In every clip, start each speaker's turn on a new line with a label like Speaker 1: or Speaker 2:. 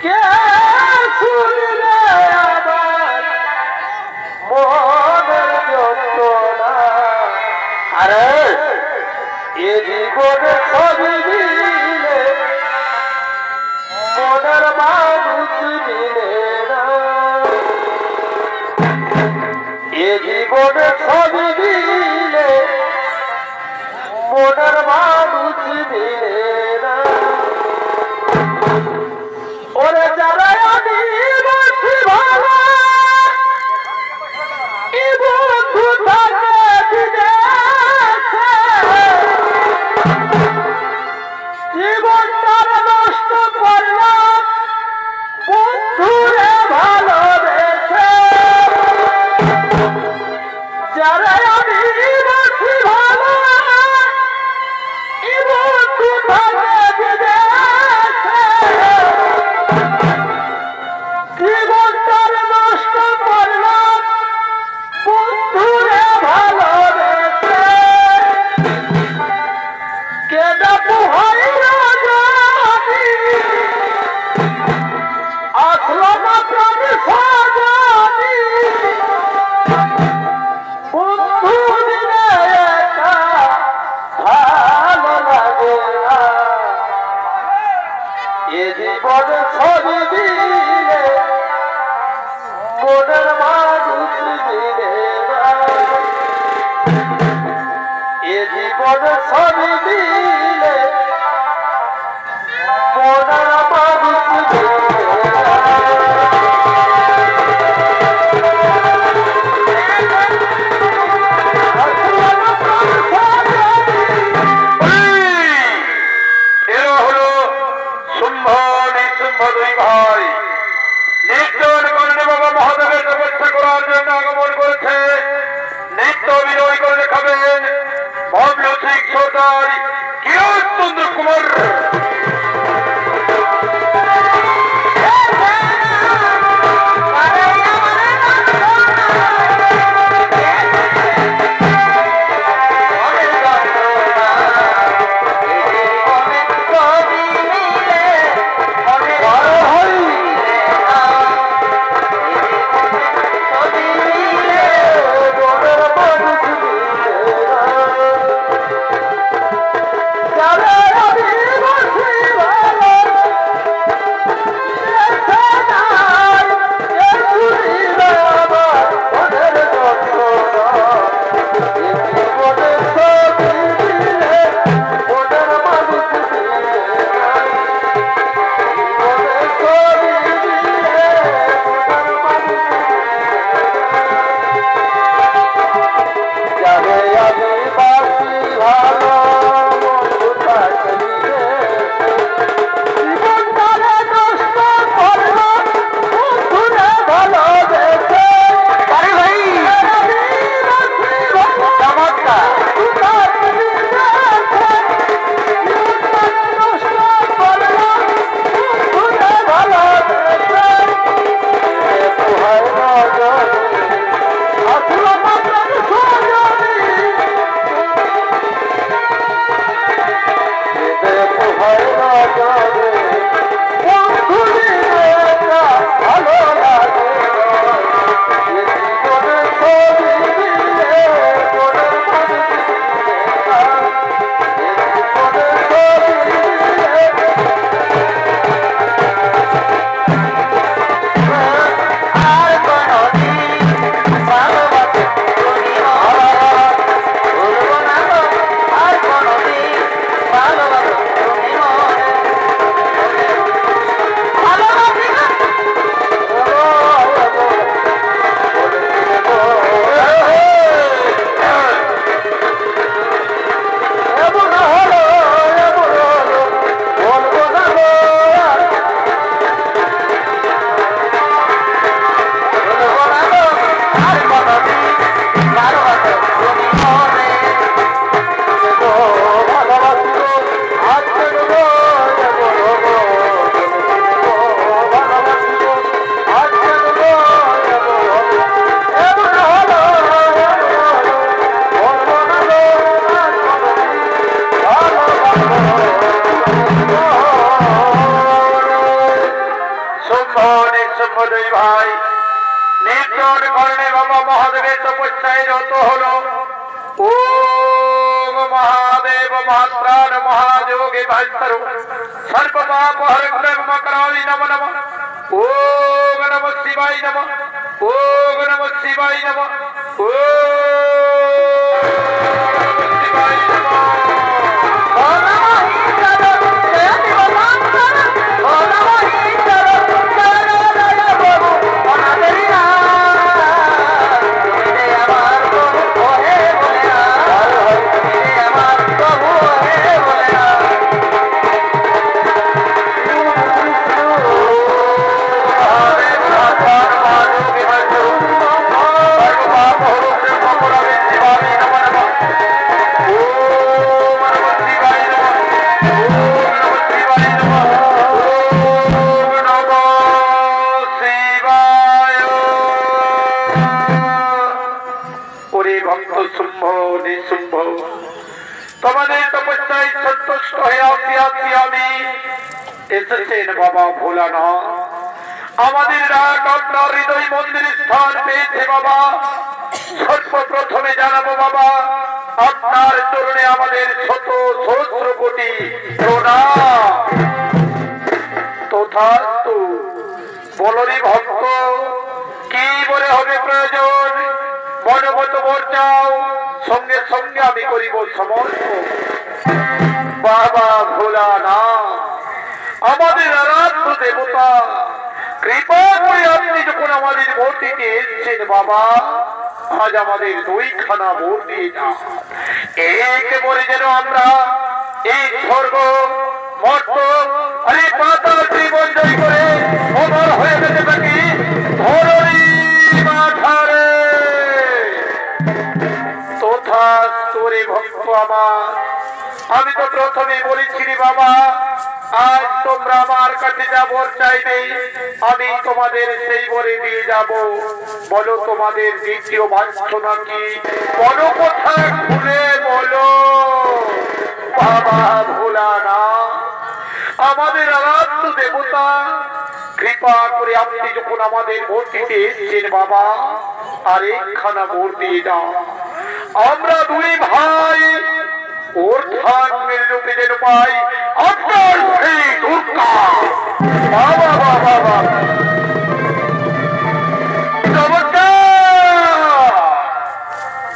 Speaker 1: কে শুনবে আমার মনের যন্ত্রণা? আরে এ জীবনে ছবি দিলে মনের মানুষ মিলে না। এ জীবনে ছবি দিলে মনের মানুষ মিলে না। ওরে যারা আমি বাসি ভালো এ বন্ধু থাকে বিদেশে, জীবনটা নষ্ট করলাম বন্ধুরে ভালোবেসে। যারা আমি বাসি ভালো এ বন্ধু থাকে বিদেশে, জীবনটার নষ্ট করলাম বন্ধুরে ভালোবেসে। কেনা পুহাইয়া জানি আসলো না প্রাণী সাজানি, বন্ধু দিলে একা ভালো লাগে না। এ জীবন ছবি দিলে মনের মানুষ মিলে না। এ জীবন ছবি দিলে দুই ভাই নির্জন করণে বাবা মহাদেবের তপস্যায় রত হলো। ওম মহাদেব মহাত্রাণ মহাযোগে ভাস্কর সর্বপাপ হরং মকরামি নমঃ নমঃ। ওম নমঃ শিবায় নমঃ। ওম নমঃ শিবায় নমঃ। ওম শিবায় নমঃ। তোমাদের তপস্যায় সন্তুষ্ট হয়ে আসি আমি। এসেছেন বাবা ভোলানাথ, আমাদের রাগ আপনার হৃদয় মন্দিরে স্থান পেয়েছে বাবা। সর্বপ্রথমে জানাবো বাবা, আপনার চরণে আমাদের শত সহস্র কোটি প্রণাম। তথাস্তু। বলরি ভক্ত, কি বলে হবে প্রয়োজন? মনোমত বর চাও, সঙ্গে সঙ্গে আমি করিব সমর্পণ। বাবা ভোলানাথ, আমাদের আরাধ্য দেবতা, কৃপা করে আপনি যখন আমাদের মূর্তিতে এসেছেন বাবা, আজ আমাদের দুইখানা মূর্তি একেবারে যেন আমরা এই স্বর্গ মর্ত আরে পাতাল জীবন জয় করে অমর হয়ে যেতে থাকি ধরণী মাথারে। তথা তোরে ভক্ত আমার, আমি তো প্রথমে বলেছিলি বাবা, আজ তোমরা আমার কাছে যা বর চাইবে আমি তোমাদের সেই বরে দিয়ে যাব। বলো তোমাদের দ্বিতীয় বাঞ্ছনা কি? বলো কথা খুলে বলো। বাবা ভোলানাথ, আমাদের আরাধ্য দেবতা, কৃপা করে আপনি যখন আমাদের মূর্তিতে এসেছেন বাবা, আর একখানা মূর্তি দাও। আমরা দুই ভাই অর্থাঙ্গের রূপে যেন পাই আপনার সেই দুর্গা। বাবা বাবা বাবা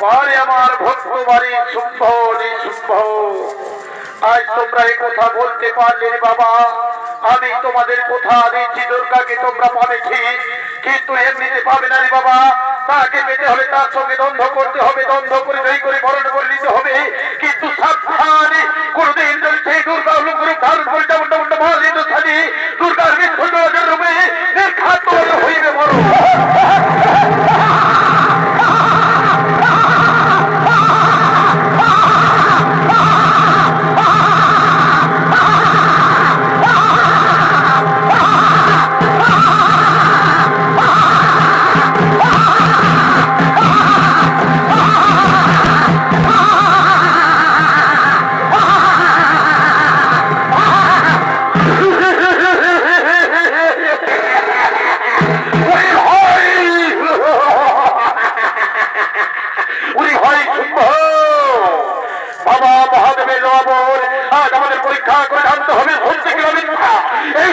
Speaker 1: বাড়ি আমার ভক্ত বাড়ি শুভ নিশুভ। আজ তোমরা এই কথা বলতে পারলে বাবা, আমি তোমাদের কথা দিচ্ছি, দুর্গাকে তোমরা পাবে ঠিক, কিন্তু এমনিতে পাবে না রে বাবা। তাকে পেতে হলে তার সঙ্গে দ্বন্দ্ব করতে হবে, দ্বন্দ্ব করে জয়ী করে বরণ করে নিতে হবে। কিন্তু সাবধানে কোনদিন যদি সেই দুর্গা রূপ ধারণ করে দুর্গার বিশ্বজনের রূপে নির্ঘাত হইবে বড়। বাবা মহাদেবের নবর আজ আমাদের পরীক্ষা করে জানতে হবে সত্যি কিনা মিথ্যা। এই